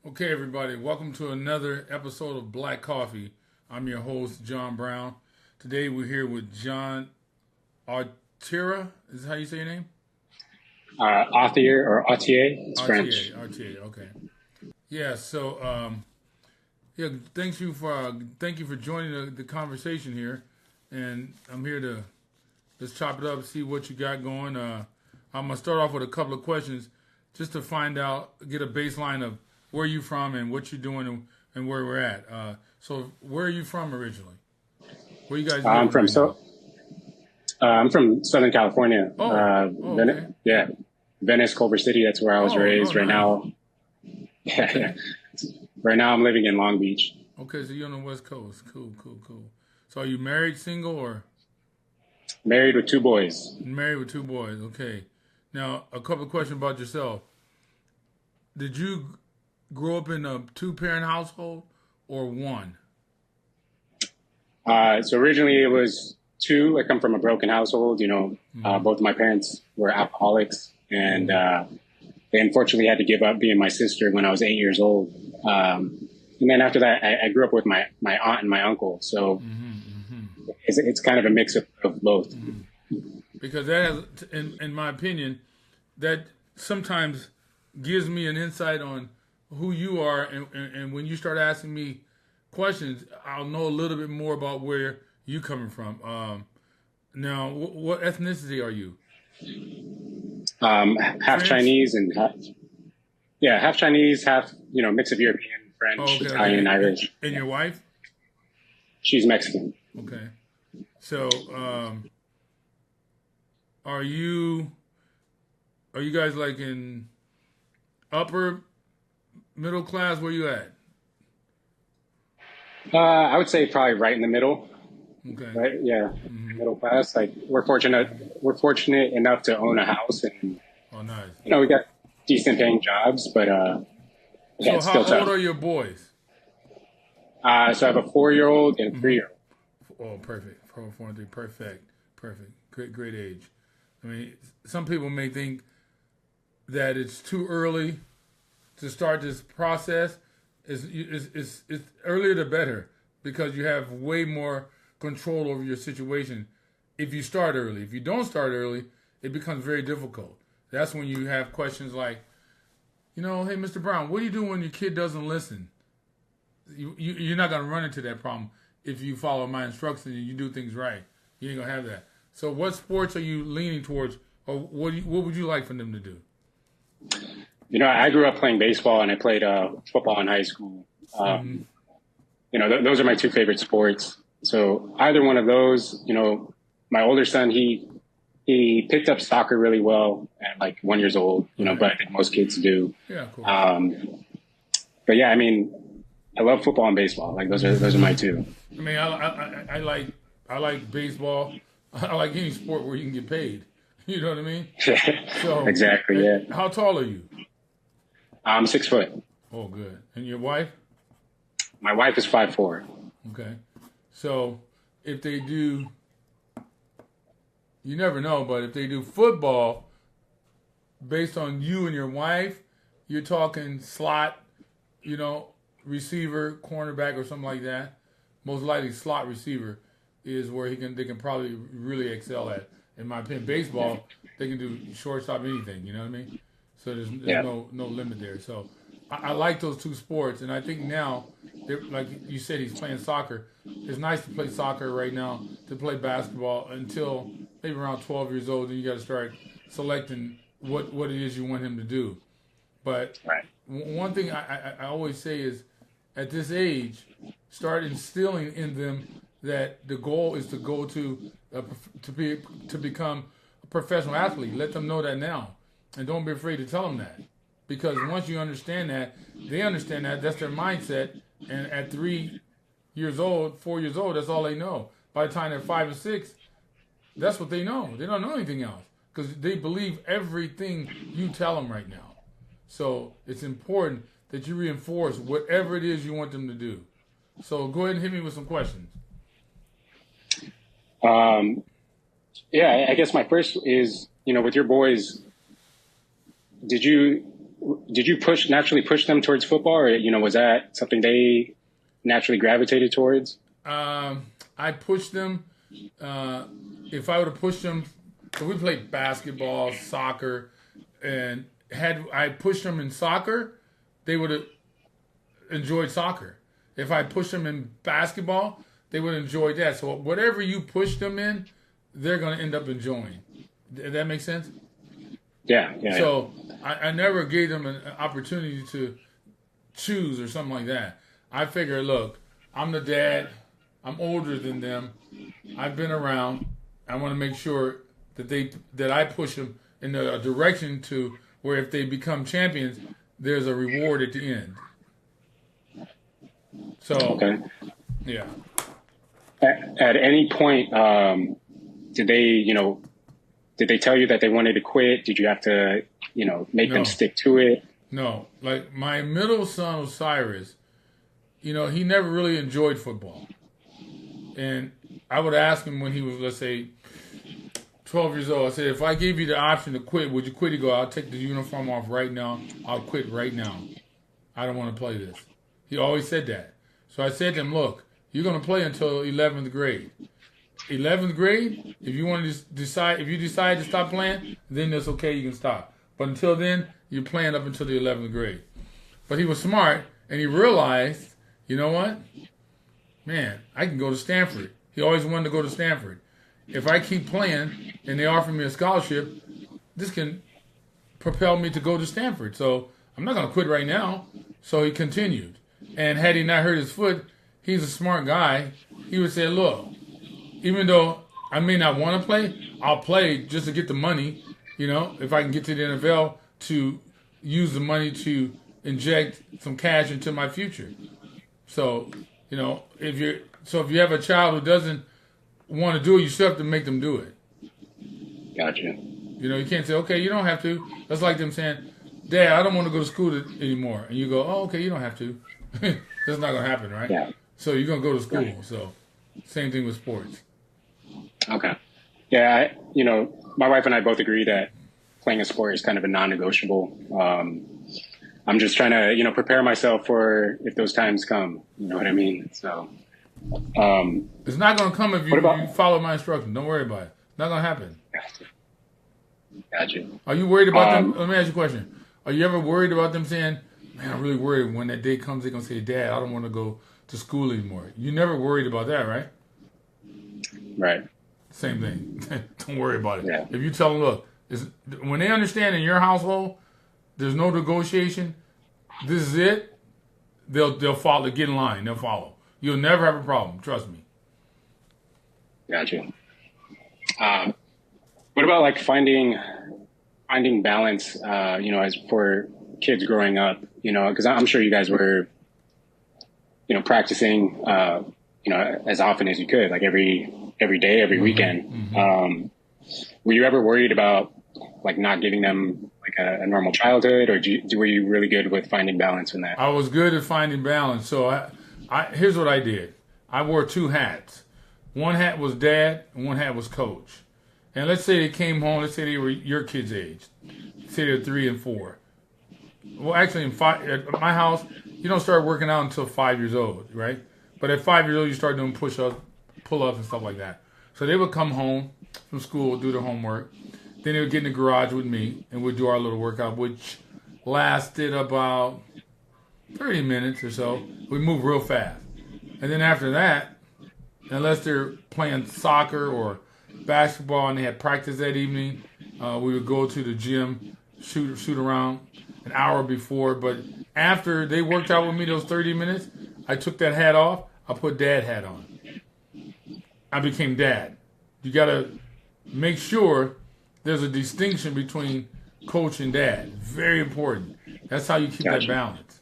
Okay, everybody, welcome to another episode of Black Coffee. I'm your host, John Brown. Today we're here with John Authier. Is that how you say your name? Authier or Authier. It's French. Authier, okay. Yeah, so thank you for joining the conversation here, and I'm here to let's chop it up, see what you got going. I'm gonna start off with a couple of questions just to find out, get a baseline of where you from and what you're doing and where we're at. So where are you from originally? Where you guys living I'm from right now? I'm from Southern California. Okay. Venice, Culver City. That's where I was raised. Right nice. now, Okay. right now I'm living in Long Beach. Okay, so you're on the West Coast. Cool. So are you married, single, or Married with two boys. married with two boys? Okay. Now, a couple of questions about yourself. Did you grow up in a two-parent household or one? So originally it was two. I come from a broken household. Both of my parents were alcoholics, and they unfortunately had to give up being my sister when I was 8 years old. And then after that, I grew up with my aunt and my uncle. So it's kind of a mix of both. Because that has, in my opinion, that sometimes gives me an insight on who you are, and when you start asking me questions, I'll know a little bit more about where you coming from. Now, what ethnicity are you? Half French? Chinese and half Chinese, half mix of European, French, Italian, Irish. And your wife? She's Mexican. Okay. So, are you guys like in upper middle class? Where you at? I would say probably right in the middle. Okay. Right? Yeah, middle class. Like we're fortunate enough to own a house, and Oh, nice. we got decent paying jobs, but So it's how still old tough. are your boys? So I have a 4-year-old and a 3-year-old. Oh, perfect. 4, 4, and 3. Perfect. Great age. I mean, some people may think that it's too early to start this process. It's earlier the better, because you have way more control over your situation if you start early. If you don't start early, it becomes very difficult. That's when you have questions like, hey, Mr. Brown, what do you do when your kid doesn't listen? You're not going to run into that problem if you follow my instructions and you do things right. You ain't going to have that. So what sports are you leaning towards, or what would you like for them to do? I grew up playing baseball, and I played football in high school. Those are my two favorite sports. So either one of those, my older son, he picked up soccer really well at like 1 year old, but I think most kids do. Yeah, cool. But yeah, I mean, I love football and baseball. Like those are my two. I mean, I like baseball. I like any sport where you can get paid. You know what I mean? So Exactly. Yeah. How tall are you? I'm 6 foot. Oh, good. And your wife? My wife is 5'4". Okay. So if they do, you never know, but if they do football based on you and your wife, you're talking slot, receiver, cornerback, or something like that. Most likely slot receiver is where they can probably really excel at. In my opinion, baseball, they can do shortstop, anything, you know what I mean? So there's no limit there. So I like those two sports, and I think now, like you said, he's playing soccer. It's nice to play soccer right now, to play basketball until maybe around 12 years old, and you got to start selecting what it is you want him to do. But one thing I always say is, at this age, start instilling in them that the goal is to go to become a professional athlete. Let them know that now, and don't be afraid to tell them that, because once you understand that, they understand that. That's their mindset. And at 3 years old, 4 years old, that's all they know. By the time they're 5 and 6, that's what they know. They don't know anything else, because they believe everything you tell them right now. So it's important that you reinforce whatever it is you want them to do. So go ahead and hit me with some questions. I guess my first is, with your boys, did you did you naturally push them towards football, or was that something they naturally gravitated towards? I pushed them. If I would have pushed them, so we played basketball, soccer, and had I pushed them in soccer, they would have enjoyed soccer. If I pushed them in basketball, they would enjoy that. So whatever you push them in, they're going to end up enjoying. Does that make sense? Yeah. So I never gave them an opportunity to choose or something like that. I figure, look, I'm the dad. I'm older than them. I've been around. I want to make sure that I push them in a direction to where if they become champions, there's a reward at the end. So, okay. Yeah. At any point, did they tell you that they wanted to quit? Did you have to, make them stick to it? No. Like my middle son, Osiris, he never really enjoyed football. And I would ask him when he was, let's say, 12 years old, I said, if I gave you the option to quit, would you quit? He'd go, I'll take the uniform off right now. I'll quit right now. I don't want to play this. He always said that. So I said to him, look, you're going to play until 11th grade. 11th grade, if you decide to stop playing, then that's okay, you can stop. But until then, you're playing up until the 11th grade. But he was smart, and he realized, you know what? Man, I can go to Stanford. He always wanted to go to Stanford. If I keep playing and they offer me a scholarship, this can propel me to go to Stanford. So I'm not going to quit right now. So he continued. And had he not hurt his foot, he's a smart guy. He would say, look, even though I may not want to play, I'll play just to get the money, if I can get to the NFL to use the money to inject some cash into my future. So, if you have a child who doesn't want to do it, you still have to make them do it. Gotcha. You can't say, okay, you don't have to. That's like them saying, Dad, I don't want to go to school anymore. And you go, oh, okay, you don't have to. That's not going to happen, right? Yeah. So you're going to go to school. Yeah. So same thing with sports. Okay. Yeah, my wife and I both agree that playing a sport is kind of a non-negotiable. I'm just trying to, prepare myself for if those times come. You know what I mean? So it's not going to come if you follow my instructions. Don't worry about it. It's not going to happen. Gotcha. Are you worried about them? Let me ask you a question. Are you ever worried about them saying, man, I'm really worried when that day comes, they're going to say, Dad, I don't want to go to school anymore. You never worried about that, right? Right. Same thing. Don't worry about it. Yeah. If you tell them, look, when they understand in your household, there's no negotiation, this is it, they'll follow, get in line, they'll follow. You'll never have a problem, trust me. Gotcha. What about like finding balance, as for kids growing up, because I'm sure you guys were, practicing, as often as you could, like every day, every weekend. Mm-hmm. Were you ever worried about like not giving them like a normal childhood, or were you really good with finding balance in that? I was good at finding balance. So here's what I did. I wore two hats. One hat was dad and one hat was coach. And let's say they came home, let's say they were your kids' age. Say they're 3 and 4. Well, actually, at my house, you don't start working out until 5 years old, right? But at 5 years old, you start doing push-ups, pull-ups, and stuff like that. So they would come home from school, do their homework. Then they would get in the garage with me, and we'd do our little workout, which lasted about 30 minutes or so. We moved real fast. And then after that, unless they're playing soccer or basketball and they had practice that evening, we would go to the gym, shoot around an hour before. But after they worked out with me those 30 minutes, I took that hat off. I put dad hat on. I became dad. You got to make sure there's a distinction between coach and dad. Very important. That's how you keep that balance.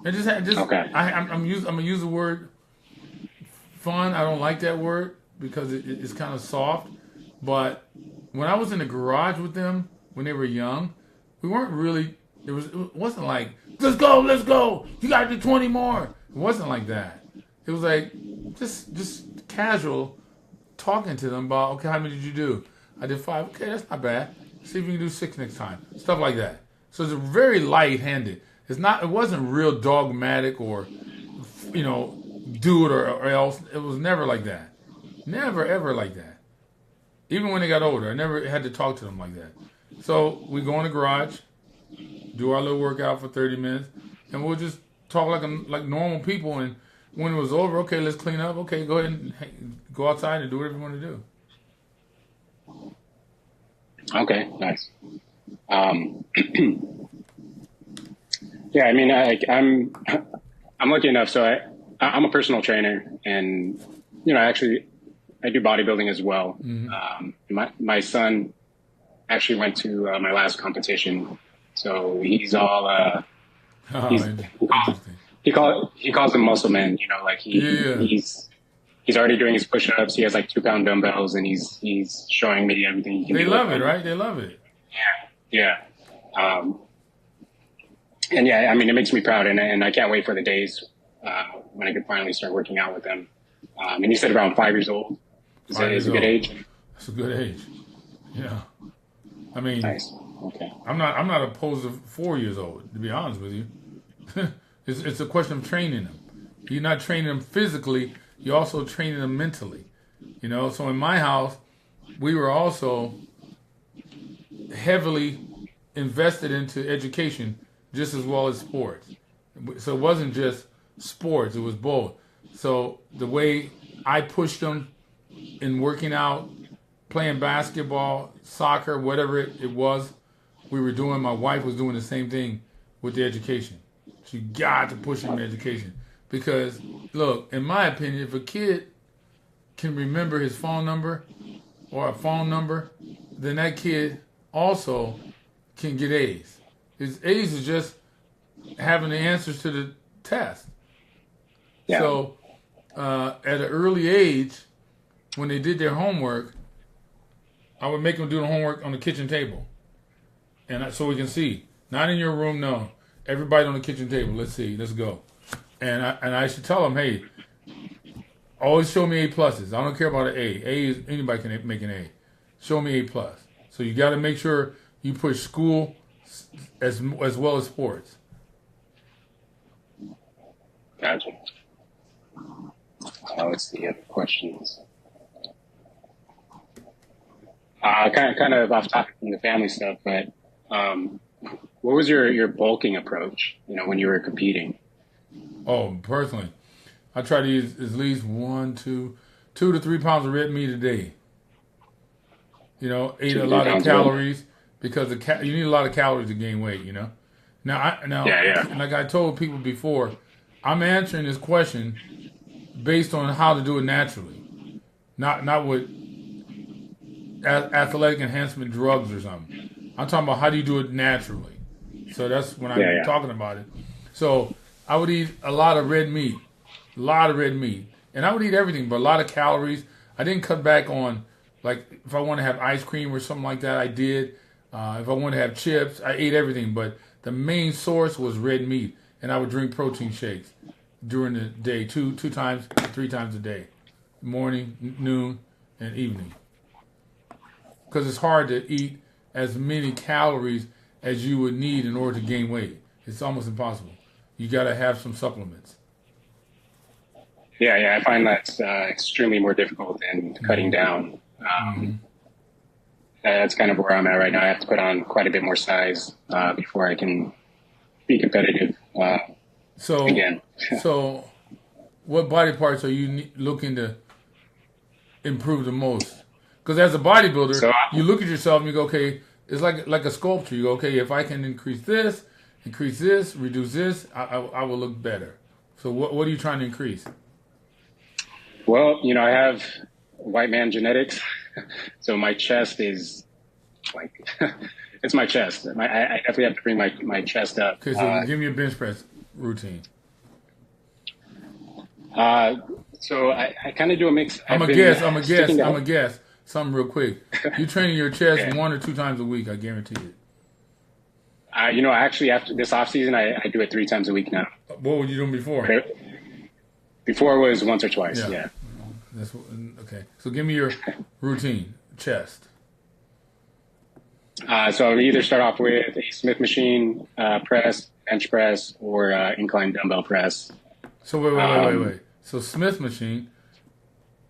And okay. I'm gonna use the word fun. I don't like that word because it's kind of soft. But when I was in the garage with them when they were young, we weren't really. It wasn't like let's go. You got to do 20 more. It wasn't like that. It was like just casual talking to them about, okay, how many did you do? I did 5. Okay, that's not bad. See if you can do 6 next time. Stuff like that. So it's very light-handed. It wasn't real dogmatic or, do it or else. It was never like that. Never, ever like that. Even when they got older, I never had to talk to them like that. So we go in the garage, do our little workout for 30 minutes, and we'll just talk like normal people. And when it was over, okay, let's clean up. Okay, go ahead and go outside and do whatever you want to do. Okay, nice. Yeah, I mean, I'm lucky enough. So I'm a personal trainer, and I do bodybuilding as well. Mm-hmm. My son actually went to my last competition, so he's all he calls them muscle men. He's already doing his push-ups. He has like 2-pound dumbbells, and he's showing me everything he can do. They love it, right? They love it. Yeah. And yeah, I mean, it makes me proud, and I can't wait for the days when I can finally start working out with them. And you said around 5 years old. Is a good age? It's a good age. Yeah. I mean, nice. Okay. I'm not opposed to 4 years old, to be honest with you. It's a question of training them. You're not training them physically, you're also training them mentally. So in my house, we were also heavily invested into education just as well as sports. So it wasn't just sports, it was both. So the way I pushed them in working out, playing basketball, soccer, whatever it was, we were doing, my wife was doing the same thing with the education. She got to push them in education. Because, look, in my opinion, if a kid can remember his phone number or a phone number, then that kid also can get A's. His A's is just having the answers to the test. Yeah. So at an early age, when they did their homework, I would make them do the homework on the kitchen table. And so we can see. Not in your room, no. Everybody on the kitchen table. Let's see. Let's go. And I should tell them, hey, always show me A pluses. I don't care about an A. A is anybody can make an A. Show me A plus. So you got to make sure you push school as well as sports. Gotcha. Let's see other questions. Kind of off topic from the family stuff, but what was your bulking approach? When you were competing. Oh, personally, I try to use at least 2 to 3 pounds of red meat a day. Ate a lot of calories because you need a lot of calories to gain weight. Now, like I told people before, I'm answering this question based on how to do it naturally, not with athletic enhancement drugs or something. I'm talking about how do you do it naturally. So that's when I'm talking about it. So I would eat a lot of red meat, and I would eat everything, but a lot of calories. I didn't cut back on, like, if I want to have ice cream or something like that, I did. If I want to have chips, I ate everything, but the main source was red meat, and I would drink protein shakes during the day, 3 times a day, morning, noon, and evening. Because it's hard to eat as many calories as you would need in order to gain weight. It's almost impossible. You got to have some supplements. Yeah, I find that's extremely more difficult than cutting down. That's kind of where I'm at right now. I have to put on quite a bit more size before I can be competitive again. So what body parts are you looking to improve the most? Because as a bodybuilder, you look at yourself and you go, okay, it's like a sculpture. You go, okay, if I can increase this, reduce this, I will look better. So what are you trying to increase? Well, I have white man genetics. So my chest is like, it's my chest. I definitely have to bring my chest up. Okay, so give me a bench press routine. So I kind of do a mix. I'm a guess. Something real quick. You training your chest 1 or 2 times a week, I guarantee it. Actually, after this off season, I do it 3 times a week now. What were you doing before? Before it was once or twice. Yeah. That's okay. So give me your routine. Chest. So I would either start off with a Smith machine press, bench press, or incline dumbbell press. So wait. So Smith machine,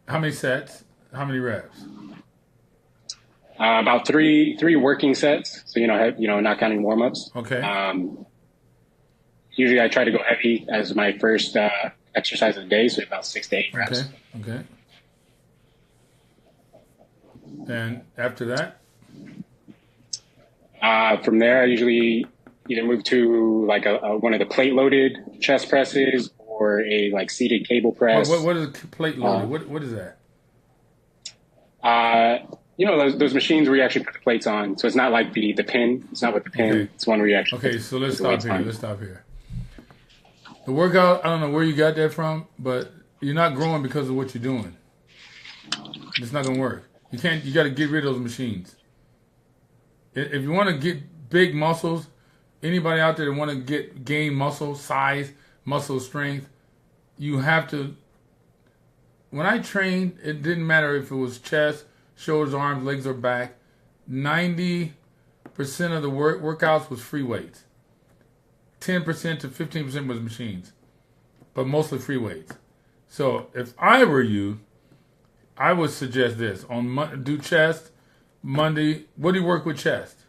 how many sets? How many reps? About three working sets. So not counting warm ups. Okay. Usually I try to go heavy as my first exercise of the day, so about 6 to 8 reps. Okay. And after that? From there, I usually either move to like one of the plate loaded chest presses or a like seated cable press. What is plate loaded? What is that? Those machines where you actually put the plates on. So it's not like the pin. It's not with the pin. Okay. It's one where you actually. Okay, so let's stop here. The workout, I don't know where you got that from, but you're not growing because of what you're doing. It's not gonna work. You got to get rid of those machines. If you want to get big muscles, anybody out there that want to gain muscle size, muscle strength, you have to. When I trained, it didn't matter if it was chest, shoulders, arms, legs, or back. 90% of the workouts was free weights. 10% to 15% was machines, but mostly free weights. So if I were you, I would suggest this. Do chest, Monday. What do you work with chest?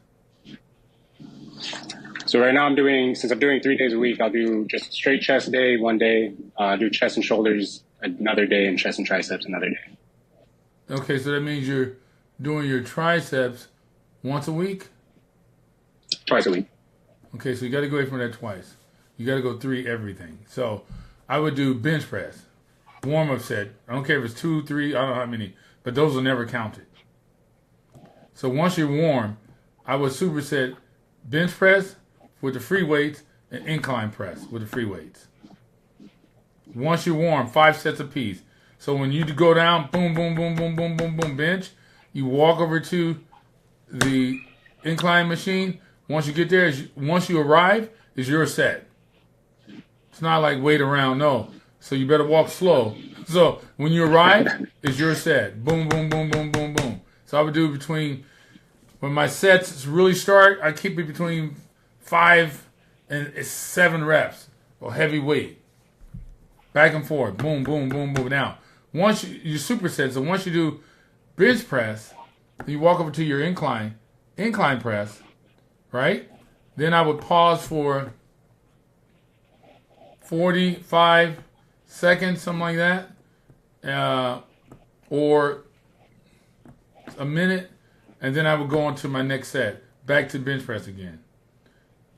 So right now since I'm doing 3 days a week, I'll do just straight chest day one day, do chest and shoulders another day, and chest and triceps another day. Okay, so that means you're doing your triceps once a week? Twice a week. Okay, so you got to go away from that twice. You got to go 3 everything. So I would do bench press, warm-up set. I don't care if it's 2, 3, I don't know how many, but those are never counted. So once you're warm, I would superset bench press with the free weights and incline press with the free weights. Once you're warm, 5 sets apiece. So when you go down, boom, boom, boom, boom, boom, boom, boom, bench, you walk over to the incline machine. Once you get there, once you arrive, is your set. It's not like wait around, no. So you better walk slow. So when you arrive, it's your set. Boom, boom, boom, boom, boom, boom. So I would do when my sets really start, I keep it between 5 and 7 reps or heavy weight. Back and forth. Boom, boom, boom, boom. Now, once you superset, so once you do bench press, you walk over to your incline press, right? Then I would pause for 45 seconds, something like that, or a minute, and then I would go on to my next set, back to bench press again.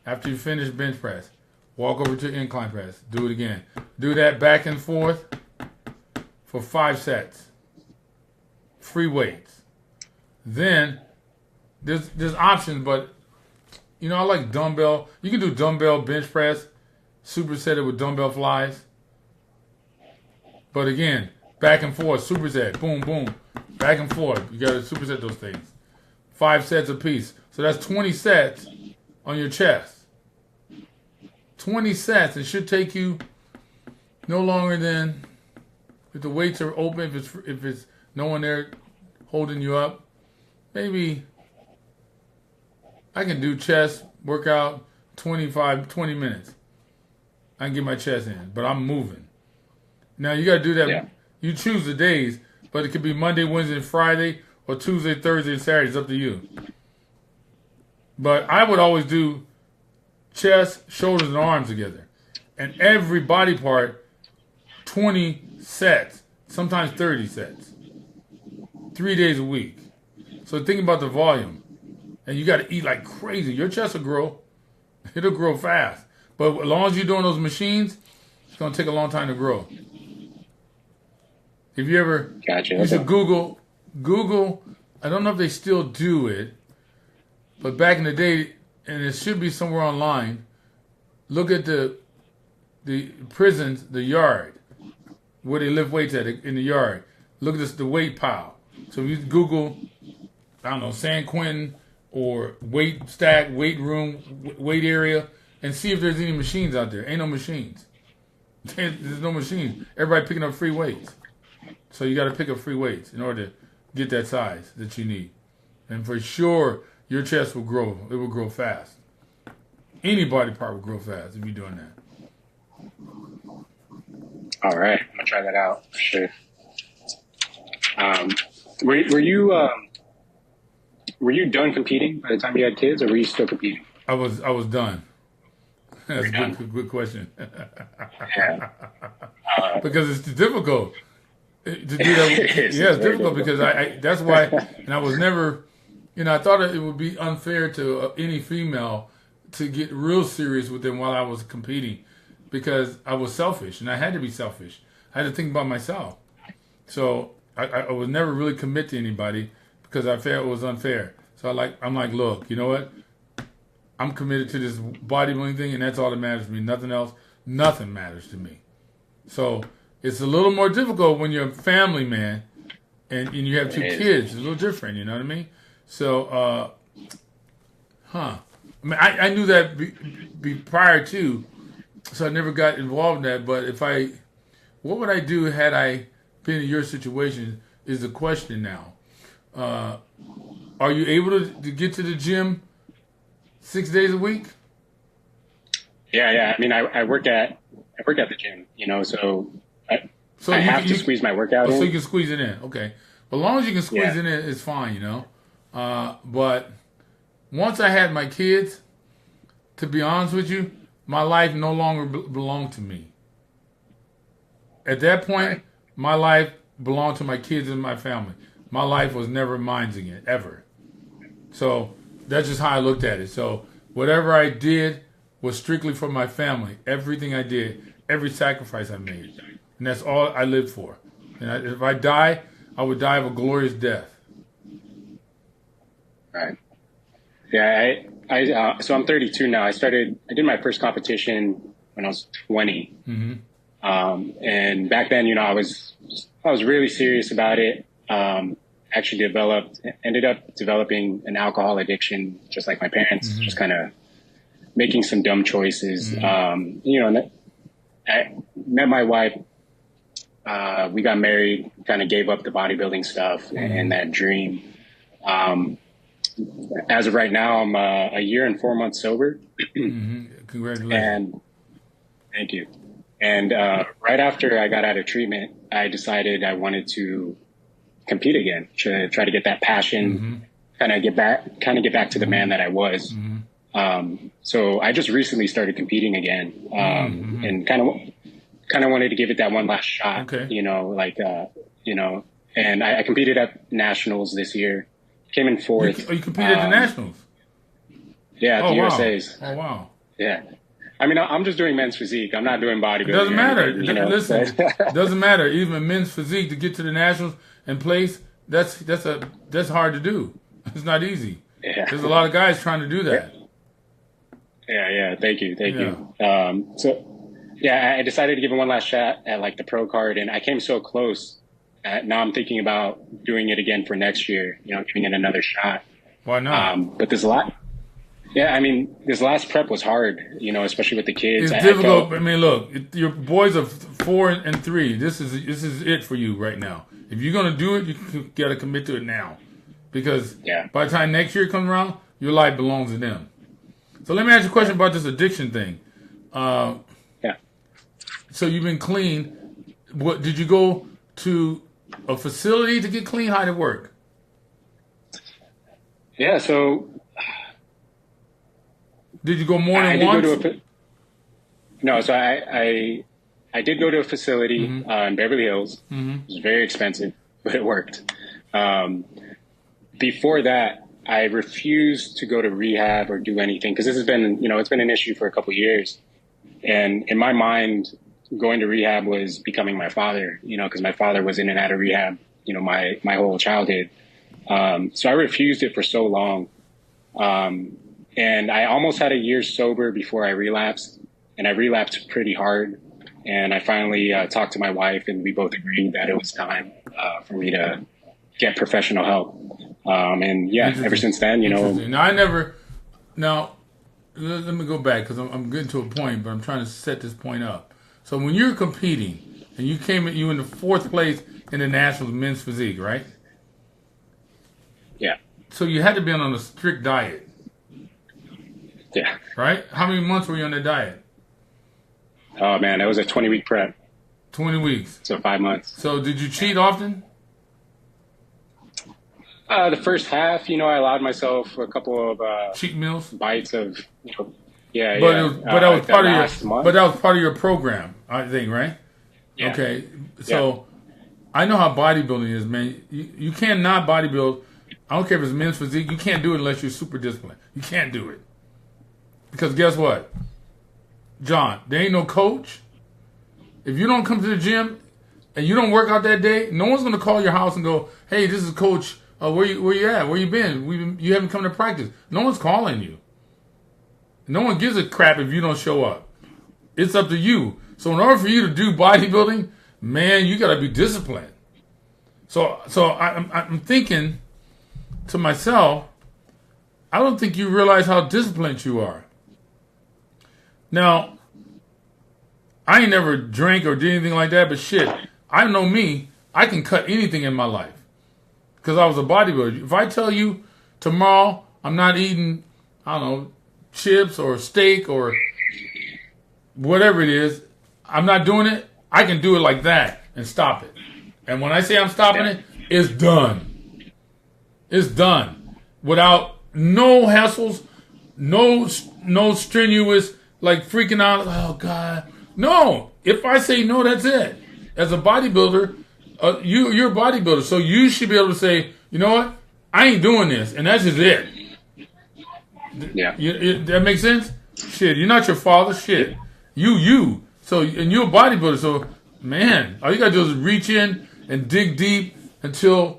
After you finish bench press, walk over to incline press, do it again. Do that back and forth for 5 sets. Free weights. Then there's options, but I like dumbbell. You can do dumbbell bench press, superset it with dumbbell flies. But again, back and forth, superset, boom, boom, back and forth. You got to superset those things. 5 sets apiece. So that's 20 sets on your chest. 20 sets. It should take you no longer than, if the weights are open, if it's no one there holding you up, maybe I can do chest workout 20 minutes. I can get my chest in, but I'm moving. Now you got to do that. Yeah. You choose the days, but it could be Monday, Wednesday, and Friday, or Tuesday, Thursday, and Saturday. It's up to you. But I would always do chest, shoulders, and arms together. And every body part, 20 sets, sometimes 30 sets. 3 days a week. So think about the volume. And you got to eat like crazy. Your chest will grow. It'll grow fast. But as long as you're doing those machines, it's going to take a long time to grow. If you ever, you should Google, I don't know if they still do it, but back in the day, and it should be somewhere online, look at the prisons, the yard, where they lift weights at in the yard. Look at the weight pile. So if you Google, I don't know, San Quentin or weight stack, weight room, weight area, and see if there's any machines out there. Ain't no machines. There's no machines. Everybody picking up free weights. So you got to pick up free weights in order to get that size that you need. And for sure, your chest will grow. It will grow fast. Any body part will grow fast if you're doing that. All right, I'm gonna try that out for sure. Were you done competing by the time you had kids, or were you still competing? I was done. That's a good question. Yeah. Because it's difficult to do that. It's difficult because I that's why, and I was never, I thought it would be unfair to any female to get real serious with them while I was competing, because I was selfish and I had to be selfish. I had to think about myself. So I was never really commit to anybody because I felt it was unfair. So I'm like, look, you know what? I'm committed to this bodybuilding thing, and that's all that matters to me. Nothing else. Nothing matters to me. So it's a little more difficult when you're a family man and you have 2 kids. It's a little different, you know what I mean? So, I mean, I knew that be prior to, so I never got involved in that. But what would I do had I been in your situation is the question now. Are you able to get to the gym 6 days a week? Yeah. I mean, I work at the gym, so I have to squeeze my workout in. So you can squeeze it in. Okay. Well, as long as you can squeeze it in, it's fine, But once I had my kids, to be honest with you, my life no longer belonged to me. At that point, my life belonged to my kids and my family. My life was never mine again, ever. So that's just how I looked at it. So whatever I did was strictly for my family. Everything I did, every sacrifice I made. And that's all I lived for. And if I die, I would die of a glorious death. Right. Yeah, so I'm 32 now. I did my first competition when I was 20. Mm-hmm. And back then, I was really serious about it. Actually ended up developing an alcohol addiction, just like my parents, just kind of making some dumb choices. And I met my wife. We got married, kind of gave up the bodybuilding stuff and that dream. As of right now, I'm a year and 4 months sober. Congratulations. And thank you. And right after I got out of treatment, I decided I wanted to compete again, to try to get that passion, kind of get back to the man that I was. So I just recently started competing again, and kind of wanted to give it that one last shot. Okay. And I competed at nationals this year. Came in 4th. You competed at the nationals? Yeah, at the USA's. Oh wow. Yeah. I mean, I'm just doing men's physique. I'm not doing bodybuilding. It doesn't matter. Listen, it doesn't matter. Even men's physique, to get to the nationals and place, that's hard to do. It's not easy. Yeah. There's a lot of guys trying to do that. Yeah. Thank you. I decided to give it one last shot at the pro card, and I came so close. Now I'm thinking about doing it again for next year. Giving it another shot. Why not? But this last prep was hard. Especially with the kids. It's difficult. I mean, look, your boys are 4 and 3. This is it for you right now. If you're gonna do it, you gotta commit to it now, because by the time next year comes around, your life belongs to them. So let me ask you a question about this addiction thing. So you've been clean. What did you go to a facility to get clean? How did it work? Yeah. So did you go more than once? No. So I did go to a facility in Beverly Hills. It was very expensive, but it worked. Before that, I refused to go to rehab or do anything, because this has been, it's been an issue for a couple of years. And in my mind, going to rehab was becoming my father, because my father was in and out of rehab, my whole childhood. So I refused it for so long. And I almost had a year sober before I relapsed, and I relapsed pretty hard. And I finally talked to my wife, and we both agreed that it was time for me to get professional help. Ever since then, Now, let me go back, because I'm getting to a point, but I'm trying to set this point up. So when you're competing, and you in the 4th place in the nationals men's physique, right? Yeah. So you had to be on a strict diet. Yeah. Right? How many months were you on that diet? Oh man, that was a 20-week prep. 20 weeks. So 5 months. So did you cheat often? The first half, I allowed myself a couple of cheat meals, bites of, but that was part of your, but that was part of your program, I think, right? Yeah. Okay, so I know how bodybuilding is, man. You cannot bodybuild. I don't care if it's men's physique. You can't do it unless you're super disciplined. You can't do it because guess what, John? There ain't no coach. If you don't come to the gym and you don't work out that day, no one's gonna call your house and go, "Hey, this is Coach. Where you at? Where you been? You haven't come to practice." No one's calling you. No one gives a crap if you don't show up. It's up to you. So in order for you to do bodybuilding, man, you got to be disciplined. So I'm thinking to myself, I don't think you realize how disciplined you are. Now, I ain't never drank or did anything like that, but shit, I know me. I can cut anything in my life because I was a bodybuilder. If I tell you tomorrow I'm not eating, I don't know, chips or steak or whatever it is, I'm not doing it, I can do it like that and stop it. And when I say I'm stopping it, it's done. It's done. Without no hassles, no strenuous, like freaking out, oh God. No, if I say no, that's it. As a bodybuilder, you're a bodybuilder, so you should be able to say, you know what, I ain't doing this, and that's just it. Yeah. That makes sense? Shit, you're not your father. Shit. You. So, and you're a bodybuilder. So, man, all you got to do is reach in and dig deep into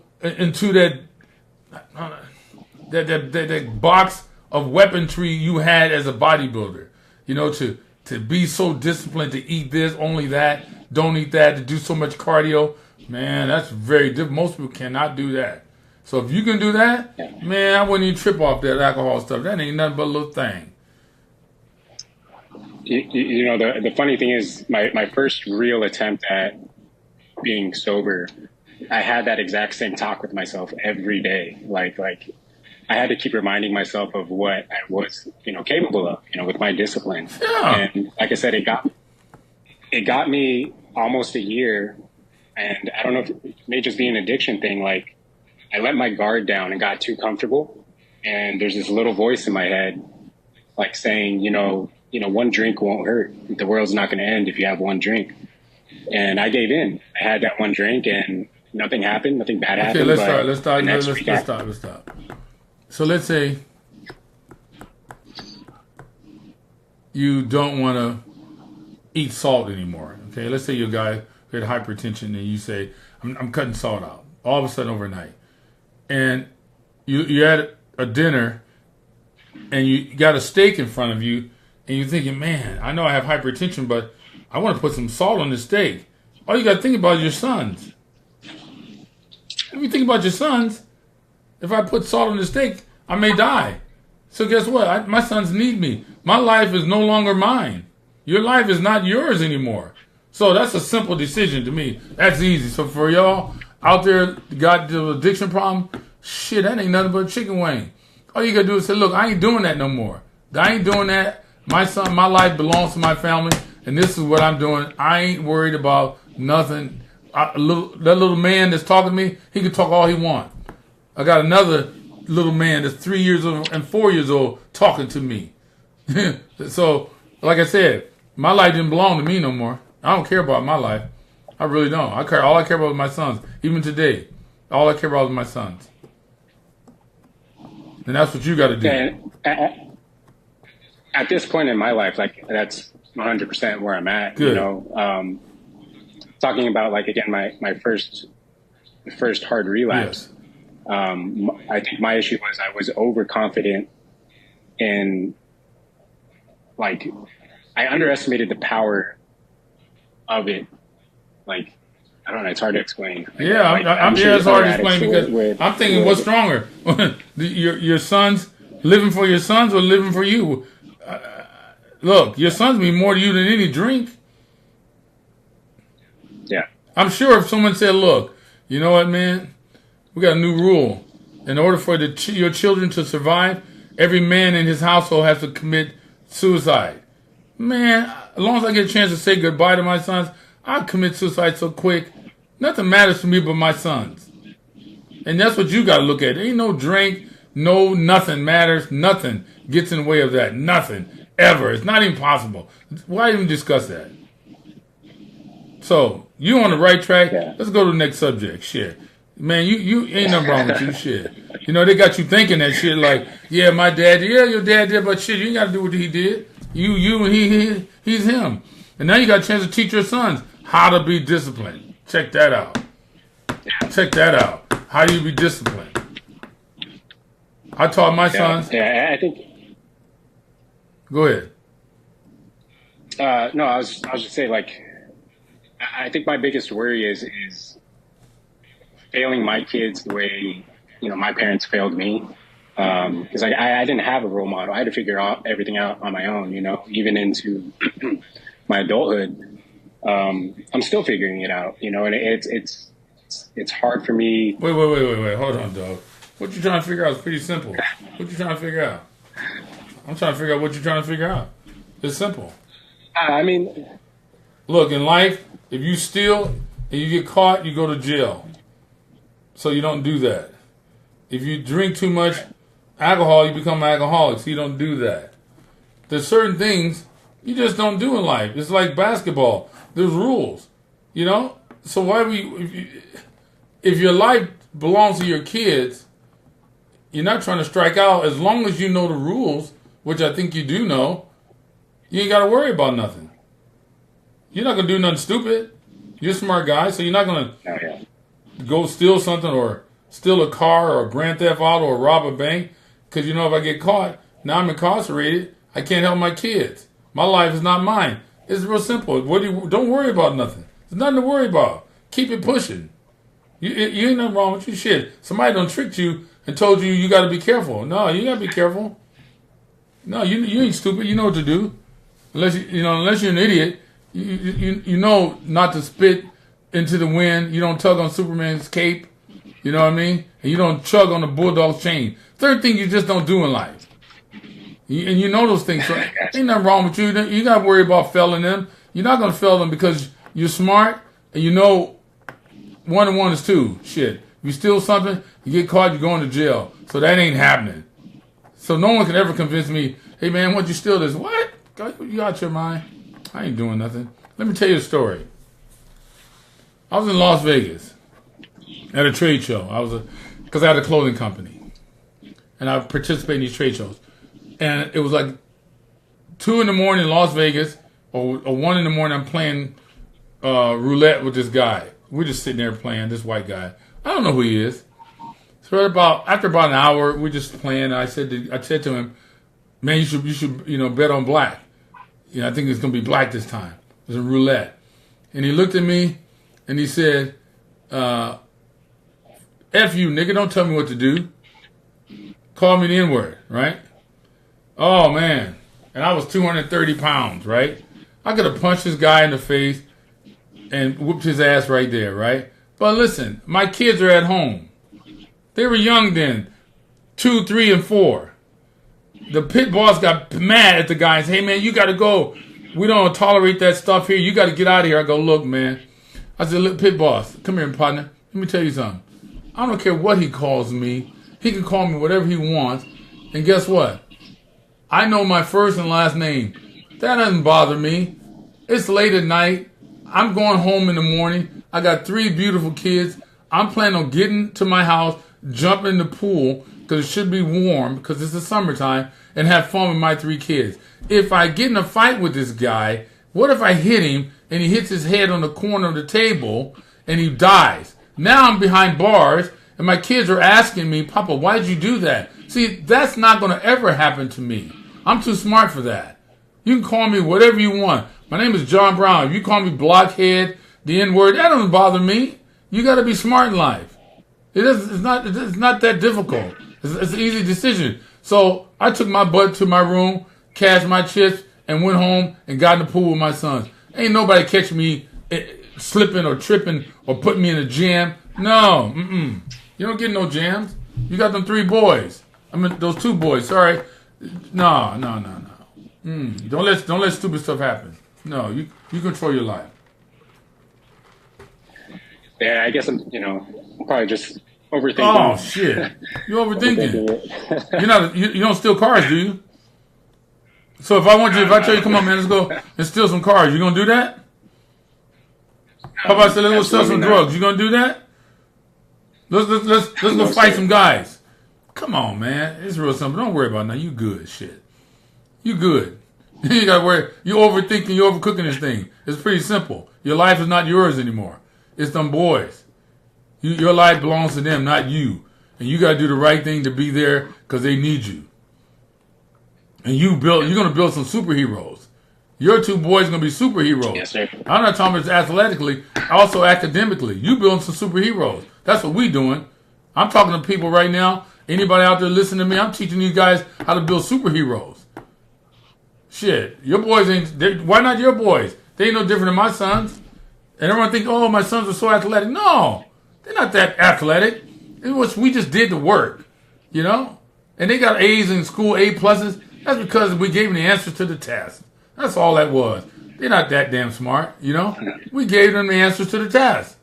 that box of weaponry you had as a bodybuilder. To be so disciplined to eat this, only that, don't eat that, to do so much cardio. Man, that's very difficult. Most people cannot do that. So if you can do that, man, I wouldn't even trip off that alcohol stuff. That ain't nothing but a little thing. The funny thing is, my first real attempt at being sober, I had that exact same talk with myself every day. Like I had to keep reminding myself of what I was, capable of, with my discipline. Yeah. And like I said, it got me almost a year. And I don't know if it may just be an addiction thing. Like, I let my guard down and got too comfortable. And there's this little voice in my head, like saying, one drink won't hurt. The world's not going to end if you have one drink. And I gave in. I had that one drink and nothing happened. Nothing bad happened. Okay, let's stop. So let's say you don't want to eat salt anymore. Okay, let's say you're a guy who had hypertension and you say, I'm cutting salt out. All of a sudden overnight. And you're at a dinner and you got a steak in front of you and you're thinking, man, I know I have hypertension, but I want to put some salt on the steak. All you got to think about is your sons. If you think about your sons, if I put salt on the steak, I may die. So guess what? My sons need me. My life is no longer mine. Your life is not yours anymore. So that's a simple decision to me. That's easy. So for y'all out there got the addiction problem, shit, that ain't nothing but a chicken wing. All you got to do is say, look, I ain't doing that no more. I ain't doing that. My life belongs to my family, and this is what I'm doing. I ain't worried about nothing. That little man that's talking to me, he can talk all he wants. I got another little man that's 3 years old and 4 years old talking to me. So, like I said, my life didn't belong to me no more. I don't care about my life. I really don't. All I care about is my sons. Even today, all I care about is my sons. And that's what you got to do. And at this point in my life, like, that's 100% where I'm at. Good. Talking about, like, again, my first hard relapse. Yes. I think my issue was I was overconfident in, like, I underestimated the power of it. Like, I don't know, it's hard to explain. Yeah, like, it's hard to explain because I'm thinking, what's stronger? your sons, living for your sons or living for you? Look, your sons mean more to you than any drink. Yeah. I'm sure if someone said, look, you know what, man? We got a new rule. in order for your children to survive, every man in his household has to commit suicide. Man, as long as I get a chance to say goodbye to my sons, I'll commit suicide so quick. Nothing matters to me but my sons. And that's what you got to look at. There ain't no drink, no nothing matters. Nothing gets in the way of that. Nothing. Ever. It's not even possible. Why even discuss that? So, you on the right track. Yeah. Let's go to the next subject. Shit. Man, you ain't nothing wrong with you. Shit. You know, they got you thinking that shit like, yeah, my dad, yeah, your dad did, but shit, you ain't got to do what he did. You and he's him. And now you got a chance to teach your sons how to be disciplined. Check that out. Check that out. How do you be disciplined? I taught my sons. Yeah, I think. Go ahead. No, I was just saying, like, I think my biggest worry is failing my kids the way, you know, my parents failed me. Because I didn't have a role model. I had to figure out everything out on my own, you know, even into my adulthood. I'm still figuring it out, you know, and it's hard for me. Wait. Hold on, dog. What you trying to figure out is pretty simple. What you trying to figure out? I'm trying to figure out what you're trying to figure out. It's simple. I mean, look, in life, if you steal and you get caught, you go to jail. So you don't do that. If you drink too much alcohol, you become an alcoholic. So you don't do that. There's certain things you just don't do in life. It's like basketball. There's rules, you know? So why if your life belongs to your kids, you're not trying to strike out. As long as you know the rules, which I think you do know, you ain't got to worry about nothing. You're not going to do nothing stupid. You're a smart guy, so you're not going to go steal something or steal a car or a grand theft auto or rob a bank, because you know if I get caught, now I'm incarcerated, I can't help my kids. My life is not mine. It's real simple. Don't worry about nothing. There's nothing to worry about. Keep it pushing. You ain't nothing wrong with you. Shit. Somebody done tricked you and told you you got to be careful. No, you got to be careful. No, you ain't stupid. You know what to do. Unless you're an idiot, you know not to spit into the wind. You don't tug on Superman's cape. You know what I mean? And you don't chug on the bulldog's chain. Third thing you just don't do in life. And you know those things. So ain't nothing wrong with you. You got to worry about failing them. You're not going to fail them because you're smart and you know 1 and 1 is 2. Shit. If you steal something, you get caught, you go into jail. So that ain't happening. So no one can ever convince me, hey man, what'd you steal this? What? You out your mind? I ain't doing nothing. Let me tell you a story. I was in Las Vegas at a trade show. Because I had a clothing company. And I participated in these trade shows. And it was like 2 in the morning in Las Vegas, or 1 in the morning I'm playing roulette with this guy. We're just sitting there playing, this white guy. I don't know who he is. So after about an hour, we're just playing. I said to him, man, you should bet on black. I think it's gonna be black this time. It was a roulette. And he looked at me and he said, F you, nigga, don't tell me what to do. Call me the N-word, right? Oh, man. And I was 230 pounds, right? I could have punched this guy in the face and whooped his ass right there, right? But listen, my kids are at home. They were young then, 2, 3, and 4. The pit boss got mad at the guy and said, hey, man, you got to go. We don't tolerate that stuff here. You got to get out of here. I go, look, man. I said, look, pit boss, come here, partner. Let me tell you something. I don't care what he calls me. He can call me whatever he wants. And guess what? I know my first and last name. That doesn't bother me. It's late at night. I'm going home in the morning. I got 3 beautiful kids. I'm planning on getting to my house, jumping in the pool, because it should be warm, because it's the summertime, and have fun with my 3 kids. If I get in a fight with this guy, what if I hit him, and he hits his head on the corner of the table, and he dies? Now I'm behind bars, and my kids are asking me, Papa, why'd you do that? See, that's not going to ever happen to me. I'm too smart for that. You can call me whatever you want. My name is John Brown. If you call me blockhead, the N-word, that doesn't bother me. You got to be smart in life. It's not that difficult. It's an easy decision. So I took my butt to my room, cashed my chips, and went home and got in the pool with my sons. Ain't nobody catch me slipping or tripping or putting me in a jam. No, You don't get no jams. You got them 3 boys. I mean, those 2 boys. Sorry. No. Don't let stupid stuff happen. No, you control your life. Yeah, I guess I'm probably just overthinking. Oh shit, you're overthinking. You don't steal cars, do you? So if I tell you, come on, man, let's go and steal some cars, you gonna do that? How about I say let's go sell some drugs? You gonna do that? Let's go fight some guys. Come on, man, it's real simple. Don't worry about it now. You good, shit. You good. You gotta worry. You overthinking. You overcooking this thing. It's pretty simple. Your life is not yours anymore. It's them boys. Your life belongs to them, not you. And you got to do the right thing to be there because they need you. And you're going to build some superheroes. Your 2 boys are going to be superheroes. Yes, sir. I'm not talking about athletically, also academically. You building some superheroes. That's what we doing. I'm talking to people right now. Anybody out there listening to me, I'm teaching you guys how to build superheroes. Shit. Your boys why not your boys? They ain't no different than my sons. And everyone think, oh, my sons are so athletic. No, they're not that athletic. We just did the work, And they got A's in school, A pluses. That's because we gave them the answers to the test. That's all that was. They're not that damn smart, We gave them the answers to the test.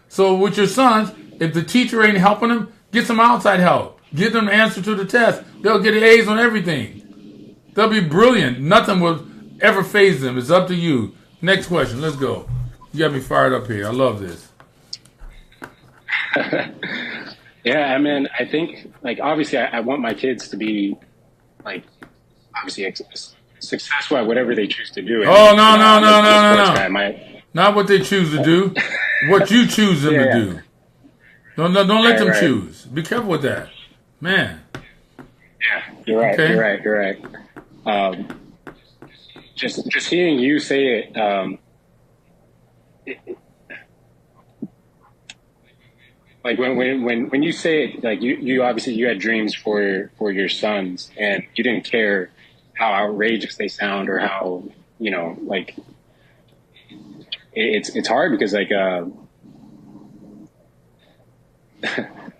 So with your sons, if the teacher ain't helping them, get some outside help. Give them the answer to the test. They'll get A's on everything. They'll be brilliant. Nothing will ever faze them. It's up to you. Next question. Let's go. You got me fired up here. I love this. Yeah, I mean, I think, obviously, I want my kids to be, obviously, successful at whatever they choose to do. Oh, no. Not what they choose to do. What you choose them to do. Don't let them choose. Be careful with that. Man. Yeah, you're right. Okay. You're right. Just hearing you say it, when you say it, you obviously you had dreams for your sons and you didn't care how outrageous they sound or how it's hard because how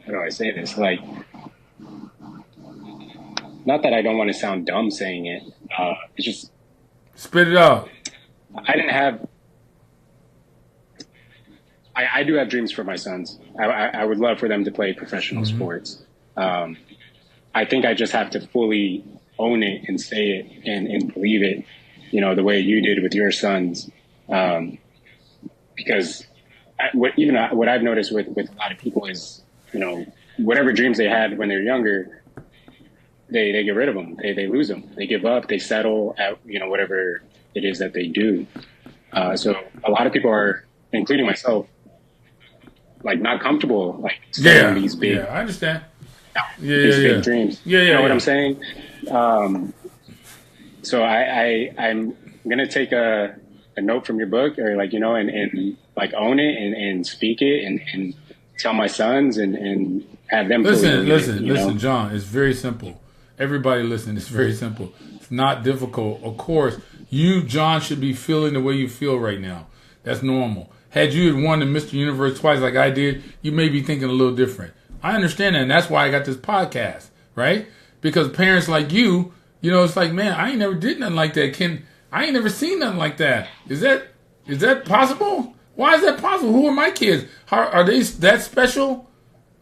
do I say this? Not that I don't want to sound dumb saying it. It's just spit it out. I do have dreams for my sons. I would love for them to play professional sports. I think I just have to fully own it and say it and believe it, the way you did with your sons. Because what I've noticed with a lot of people is, whatever dreams they had when they're younger, they get rid of them. They lose them. They give up. They settle at, whatever it is that they do. So a lot of people are, including myself, not comfortable, setting these big. Yeah, I understand. These big dreams. You know what I'm saying? So I'm gonna take a note from your book, or and own it and speak it and tell my sons and have them. Listen, John. It's very simple. Everybody listen. It's very simple. It's not difficult. Of course, you, John, should be feeling the way you feel right now. That's normal. Had you had won the Mr. Universe twice like I did, you may be thinking a little different. I understand that, and that's why I got this podcast, right? Because parents like you, it's like, man, I ain't never did nothing like that. I ain't never seen nothing like that. Is that possible? Why is that possible? Who are my kids? Are they that special?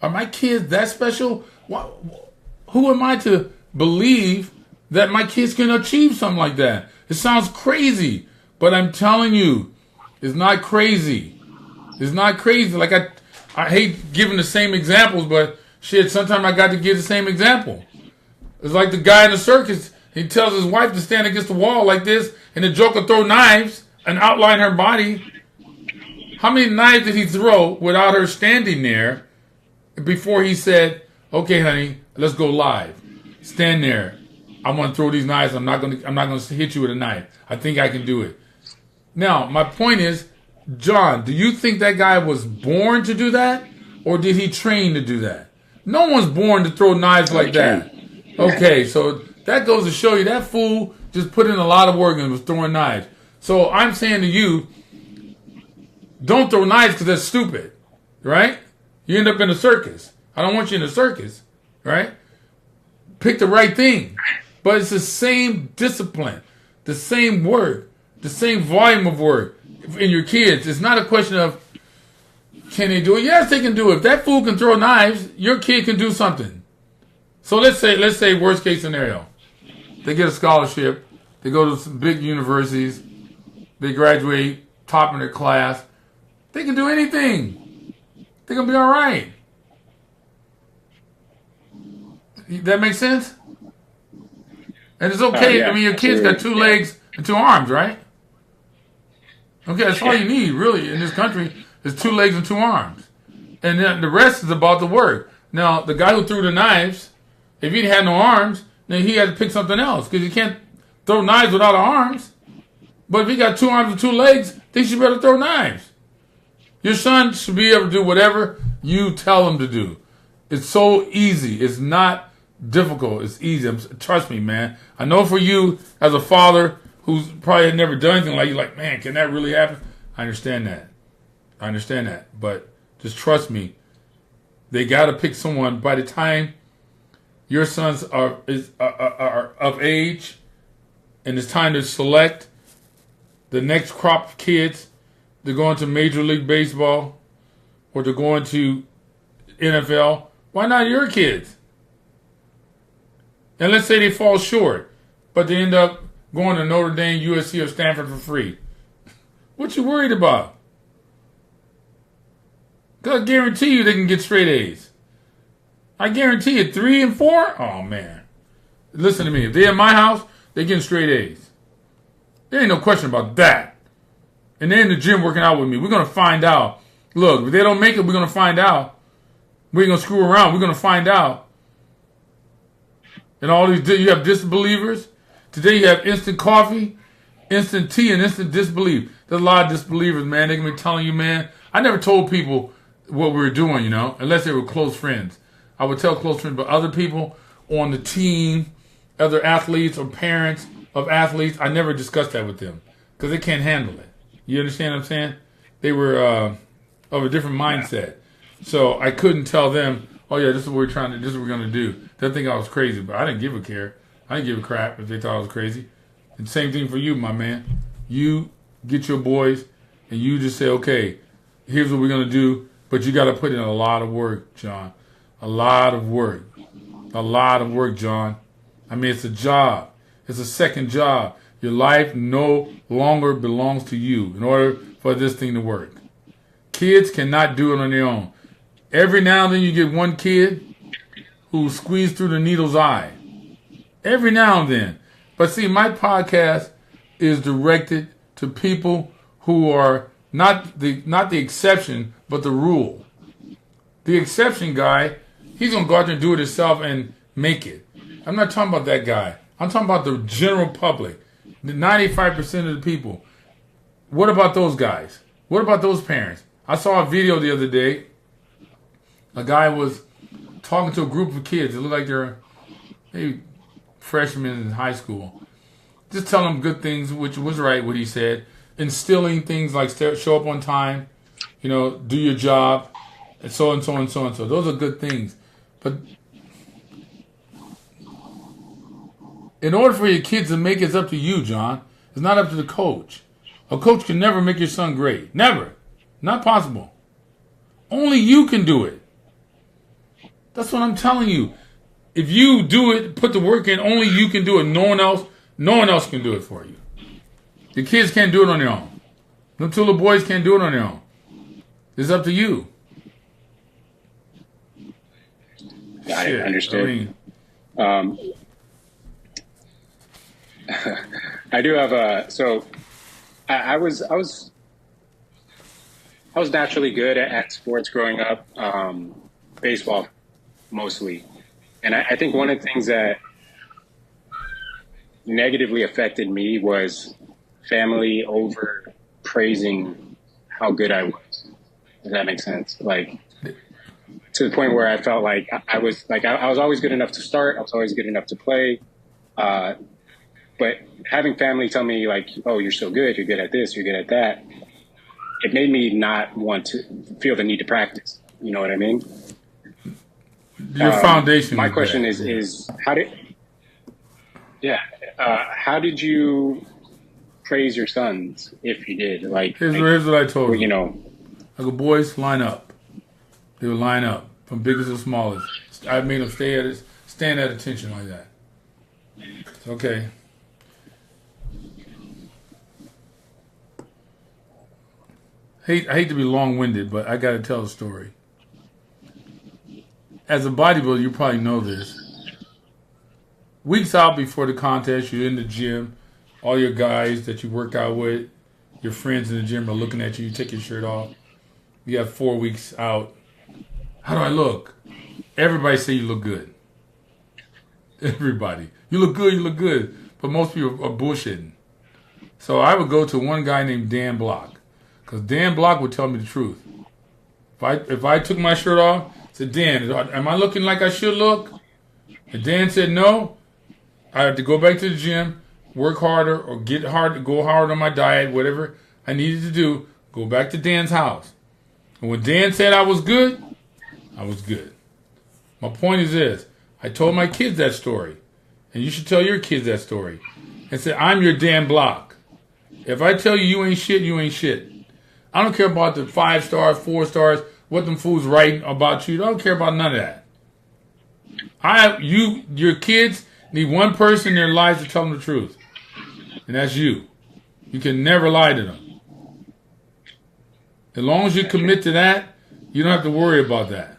Are my kids that special? Who am I to believe that my kids can achieve something like that? It sounds crazy, but I'm telling you, it's not crazy. It's not crazy. I hate giving the same examples, but shit, sometimes I got to give the same example. It's like the guy in the circus. He tells his wife to stand against the wall like this, and the joker throw knives and outline her body. How many knives did he throw without her standing there before he said, "Okay, honey, let's go live. Stand there. I'm going to throw these knives. I'm not going to hit you with a knife. I think I can do it." Now, my point is, John, do you think that guy was born to do that, or did he train to do that? No one's born to throw knives like that. Okay, so that goes to show you that fool just put in a lot of work and was throwing knives. So I'm saying to you, don't throw knives because that's stupid, right? You end up in a circus. I don't want you in a circus. right? Pick the right thing. But it's the same discipline, the same work, the same volume of work in your kids. It's not a question of, can they do it? Yes, they can do it. If that fool can throw knives, your kid can do something. So let's say worst case scenario. They get a scholarship. They go to some big universities. They graduate, top in their class. They can do anything. They're going to be all right. That makes sense? And it's okay. Yeah, I mean, your kid's got 2 legs and 2 arms, right? Okay, that's all you need, really, in this country is 2 legs and 2 arms. And then the rest is about the work. Now, the guy who threw the knives, if he had no arms, then he had to pick something else because you can't throw knives without arms. But if he got 2 arms and 2 legs, then he should be able to throw knives. Your son should be able to do whatever you tell him to do. It's so easy. It's not difficult. It's easy. Trust me, man. I know for you as a father who's probably had never done anything like you, like, man, can that really happen? I understand that. But just trust me. They got to pick someone by the time your sons are of age and it's time to select the next crop of kids. They're going to Major League Baseball or they're going to NFL. Why not your kids? And let's say they fall short, but they end up going to Notre Dame, USC, or Stanford for free. What you worried about? Because I guarantee you they can get straight A's. I guarantee you 3 and 4? Oh, man. Listen to me. If they're in my house, they're getting straight A's. There ain't no question about that. And they're in the gym working out with me. We're going to find out. Look, if they don't make it, we're going to find out. We ain't going to screw around. We're going to find out. And all these, you have disbelievers. Today you have instant coffee, instant tea, and instant disbelief. There's a lot of disbelievers, man. They can be telling you, man. I never told people what we were doing, unless they were close friends. I would tell close friends, but other people on the team, other athletes or parents of athletes, I never discussed that with them because they can't handle it. You understand what I'm saying? They were of a different mindset. So I couldn't tell them, oh, yeah, this is what we're trying to, this is what we're going to do. They'll think I was crazy, but I didn't give a care. I didn't give a crap if they thought I was crazy. And same thing for you, my man. You get your boys and you just say, okay, here's what we're going to do. But you got to put in a lot of work, John. A lot of work. A lot of work, John. I mean, it's a job. It's a second job. Your life no longer belongs to you in order for this thing to work. Kids cannot do it on their own. Every now and then you get one kid who squeezed through the needle's eye. Every now and then. But see, my podcast is directed to people who are not the exception, but the rule. The exception guy, he's going to go out there and do it himself and make it. I'm not talking about that guy. I'm talking about the general public. The 95% of the people. What about those guys? What about those parents? I saw a video the other day. A guy was talking to a group of kids. It looked like they're maybe freshmen in high school. Just telling them good things, which was right, what he said. Instilling things like show up on time, do your job, and so and so and so and so. Those are good things. But in order for your kids to make it, it's up to you, John. It's not up to the coach. A coach can never make your son great. Never. Not possible. Only you can do it. That's what I'm telling you. If you do it, put the work in, only you can do it. No one else can do it for you. The kids can't do it on their own. The two little boys can't do it on their own. It's up to you. Got it. Understood. I do have I was naturally good at sports growing up, baseball mostly. And I think one of the things that negatively affected me was family over praising how good I was. Does that make sense? Like, to the point where I felt like I was always good enough to start. I was always good enough to play. But having family tell me like, oh, you're so good. You're good at this. You're good at that. It made me not want to feel the need to practice. You know what I mean? Your foundation. My question is how did you praise your sons if you did? Like, here's what I told you. I go, boys, line up. They would line up from biggest to smallest. I made them stand at attention like that. Okay. I hate to be long-winded, but I got to tell a story. As a bodybuilder, you probably know this. Weeks out before the contest, you're in the gym. All your guys that you work out with, your friends in the gym are looking at you. You take your shirt off. You have 4 weeks out. How do I look? Everybody say you look good. Everybody. You look good, you look good. But most people are bullshitting. So I would go to one guy named Dan Block. Because Dan Block would tell me the truth. If I took my shirt off, I said, Dan, am I looking like I should look? And Dan said no. I had to go back to the gym, work harder, or go harder on my diet, whatever I needed to do, go back to Dan's house. And when Dan said I was good, I was good. My point is this. I told my kids that story. And you should tell your kids that story. And say, I'm your Dan Block. If I tell you you ain't shit, you ain't shit. I don't care about the 5 stars, 4 stars, what them fools writing about you. I don't care about none of that. Your kids need one person in their lives to tell them the truth. And that's you. You can never lie to them. As long as you commit to that, you don't have to worry about that.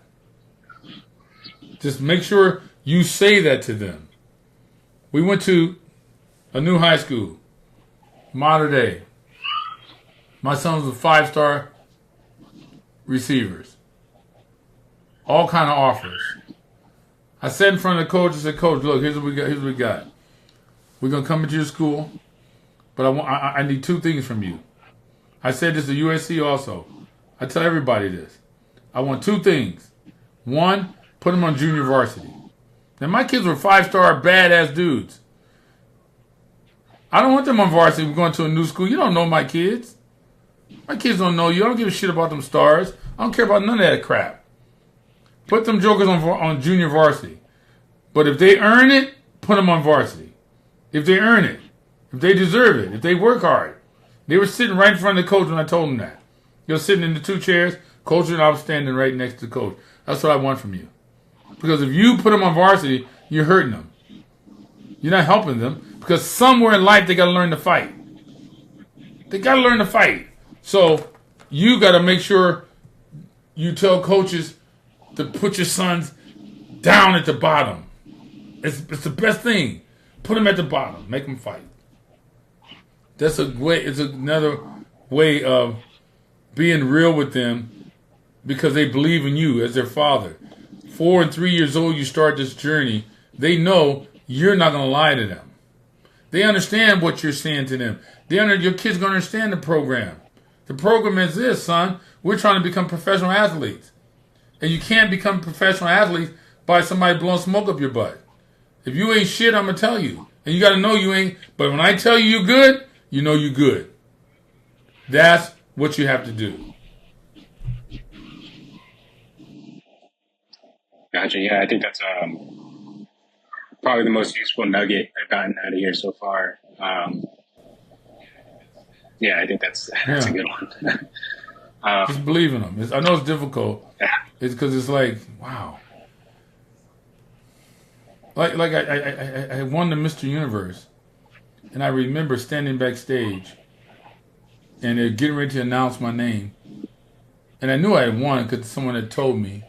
Just make sure you say that to them. We went to a new high school, modern day. My son was a 5-star receivers. All kind of offers. I sat in front of the coach and said, Coach, look, here's what we got. We're going to come into your school, but I need 2 things from you. I said this to USC also. I tell everybody this. I want 2 things. 1, put them on junior varsity. Now, my kids were 5-star badass dudes. I don't want them on varsity. We're going to a new school. You don't know my kids. My kids don't know you. I don't give a shit about them stars. I don't care about none of that crap. Put them jokers on junior varsity. But if they earn it, put them on varsity. If they earn it. If they deserve it. If they work hard. They were sitting right in front of the coach when I told them that. They were sitting in the 2 chairs. Coach and I was standing right next to the coach. That's what I want from you. Because if you put them on varsity, you're hurting them. You're not helping them. Because somewhere in life, they got to learn to fight. They got to learn to fight. So you got to make sure you tell coaches to put your sons down at the bottom. It's the best thing. Put them at the bottom. Make them fight. That's a way. It's another way of being real with them because they believe in you as their father. 4 and 3 years old, you start this journey. They know you're not going to lie to them. They understand what you're saying to them. Your kids going to understand the program. The program is this, son. We're trying to become professional athletes. And you can't become professional athletes by somebody blowing smoke up your butt. If you ain't shit, I'm going to tell you. And you got to know you ain't. But when I tell you you're good, you know you're good. That's what you have to do. Gotcha. Yeah, I think that's probably the most useful nugget I've gotten out of here so far. Yeah, I think that's a good one. Just believe in them. I know it's difficult. It's because it's like, wow. Like I won the Mr. Universe, and I remember standing backstage, and they're getting ready to announce my name, and I knew I had won because someone had told me,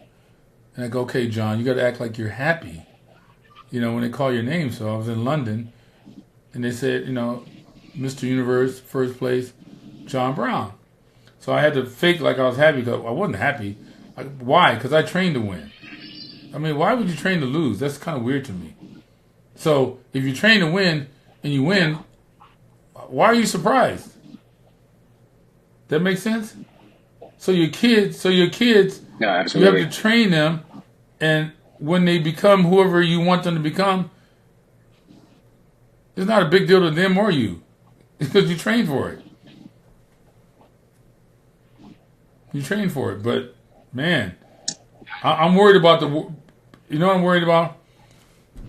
and I go, okay, John, you got to act like you're happy, when they call your name. So I was in London, and they said, Mr. Universe, first place, John Brown. So I had to fake like I was happy because I wasn't happy. Why? Because I trained to win. I mean, why would you train to lose? That's kind of weird to me. So if you train to win and you win, why are you surprised? That makes sense? So your kids, No, absolutely. you have to train them, and when they become whoever you want them to become, it's not a big deal to them or you. It's because you train for it. You train for it, but man, I'm worried about you know what I'm worried about?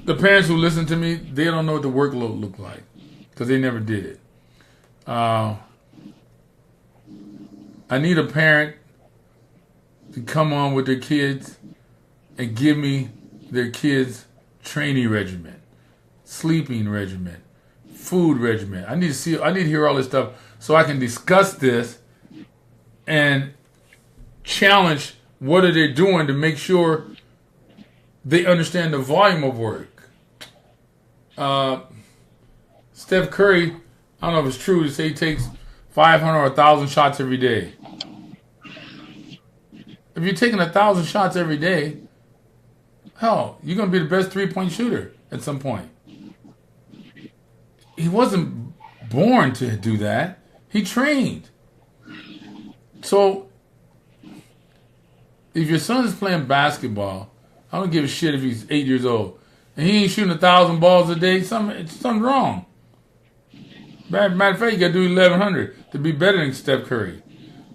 The parents who listen to me, they don't know what the workload looked like because they never did it. I need a parent to come on with their kids and give me their kids' training regimen, sleeping regimen, food regimen. I need to hear all this stuff so I can discuss this and challenge what are they doing to make sure they understand the volume of work. Steph Curry, I don't know if it's true to say he takes 500 or 1,000 shots every day. If you're taking 1,000 shots every day, hell, you're going to be the best three-point shooter at some point. He wasn't born to do that. He trained. So, if your son is playing basketball, I don't give a shit if he's 8 years old, and he ain't shooting 1,000 balls a day, something's wrong. Matter of fact, you got to do 1,100 to be better than Steph Curry.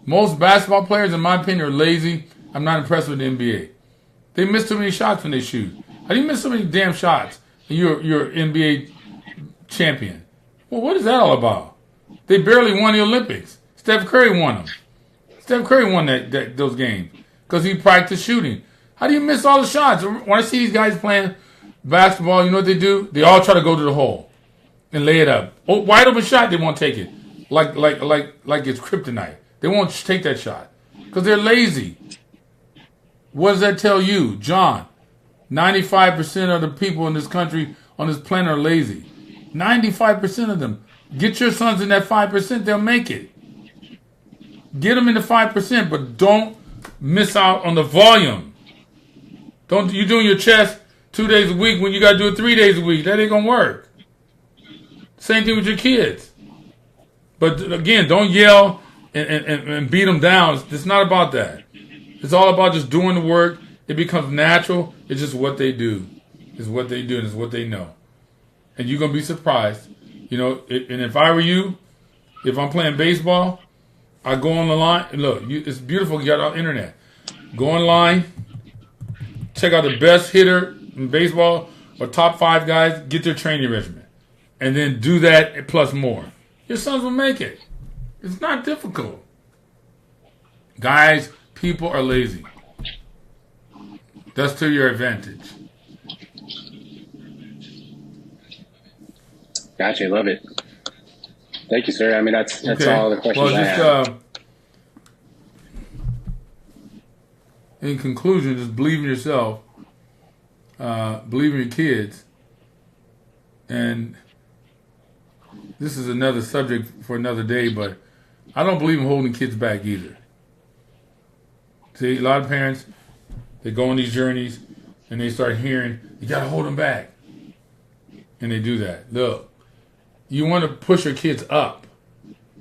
Most basketball players, in my opinion, are lazy. I'm not impressed with the NBA. They miss too many shots when they shoot. How do you miss so many damn shots and you're NBA champion? Well, what is that all about? They barely won the Olympics. Steph Curry won them. Steph Curry won those games because he practiced shooting. How do you miss all the shots? When I see these guys playing basketball, you know what they do? They all try to go to the hole and lay it up. Oh, wide open shot, they won't take it. Like it's kryptonite. They won't take that shot because they're lazy. What does that tell you, John? 95% of the people in this country, on this planet, are lazy. 95% of them. Get your sons in that 5%, they'll make it. Get them in the 5%, but don't miss out on the volume. You're doing your chest 2 days a week when you got to do it 3 days a week. That ain't going to work. Same thing with your kids. But again, don't yell and beat them down. It's not about that. It's all about just doing the work. It becomes natural. It's just what they do. It's what they do and it's what they know. And you're going to be surprised. You know, and if I were you, if I'm playing baseball, I go on the line. Look, it's beautiful. You got on the internet. Go online. Check out the best hitter in baseball or top 5 guys. Get their training regimen. And then do that plus more. Your sons will make it. It's not difficult. Guys, people are lazy. That's to your advantage. Gotcha, love it. Thank you, sir. I mean, that's okay. All the questions I have. In conclusion, just believe in yourself, believe in your kids, and this is another subject for another day, but I don't believe in holding kids back either. See, a lot of parents, they go on these journeys and they start hearing, you got to hold them back. And they do that. Look, you want to push your kids up,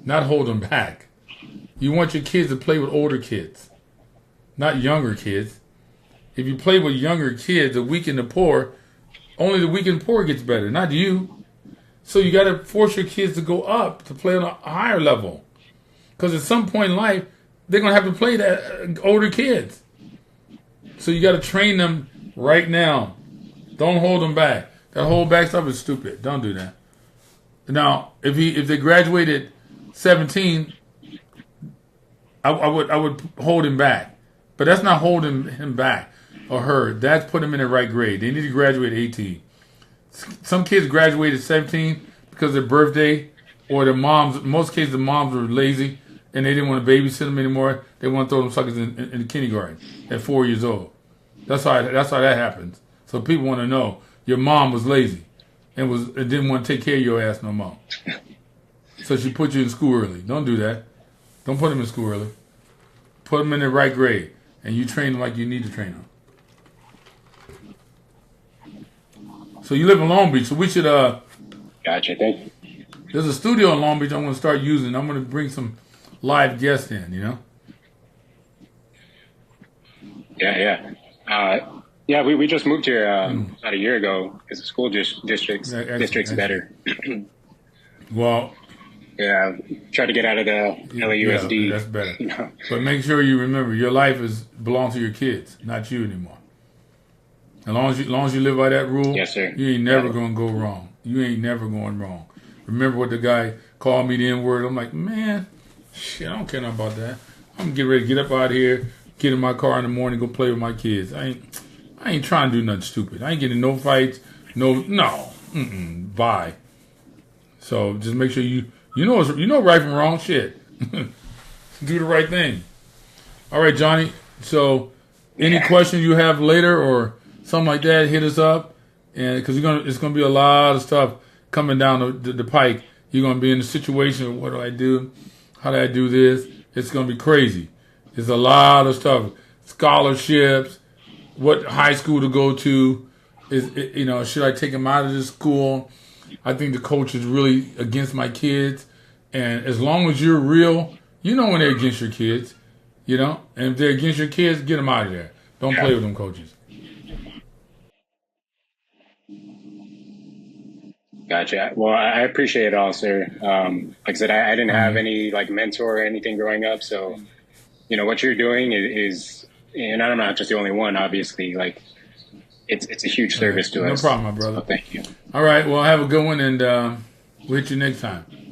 not hold them back. You want your kids to play with older kids, not younger kids. If you play with younger kids, the weak and the poor, only the weak and poor gets better, not you. So you got to force your kids to go up, to play on a higher level. Because at some point in life, they're going to have to play that older kids. So you got to train them right now. Don't hold them back. That hold back stuff is stupid. Don't do that. Now, if they graduated 17, I would hold him back. But that's not holding him back or her. That's putting him in the right grade. They need to graduate at 18. Some kids graduate at 17 because of their birthday or their moms. In most cases, the moms were lazy and they didn't want to babysit them anymore. They want to throw them suckers in the kindergarten at 4 years old. That's how that happens. So people want to know your mom was lazy and didn't want to take care of your ass no more. So she put you in school early. Don't do that. Don't put them in school early. Put them in the right grade, and you train them like you need to train them. So you live in Long Beach, so we should Gotcha, thank you. There's a studio in Long Beach I'm going to start using. I'm going to bring some live guests in, you know? Yeah, we just moved here about a year ago because the school district's better. Well, yeah, try to get out of the LAUSD. Yeah, that's better. You know? But make sure you remember your life belongs to your kids, not you anymore. As long as you live by that rule, yes, sir. You ain't never gonna go wrong. You ain't never going wrong. Remember what the guy called me the N-word? I'm like, man, shit, I don't care nothing about that. I'm gonna get ready to get up out of here, get in my car in the morning, go play with my kids. I ain't trying to do nothing stupid. I ain't getting no fights. No. Bye. So just make sure you know right from wrong. Shit. Do the right thing. All right, Johnny. So any questions you have later or something like that, hit us up, and because it's gonna be a lot of stuff coming down the pike. You're gonna be in a situation of what do I do? How do I do this? It's gonna be crazy. There's a lot of stuff. Scholarships, what high school to go to. Should I take them out of this school? I think the coach is really against my kids. And as long as you're real, you know when they're against your kids, And if they're against your kids, get them out of there. Don't play with them coaches. Gotcha. Well, I appreciate it all, sir. Like I said, I didn't have any mentor or anything growing up. So, what you're doing is, and I'm not just the only one, obviously, it's a huge service to us. No problem, my brother. So thank you. All right. Well, have a good one, and we'll hit you next time.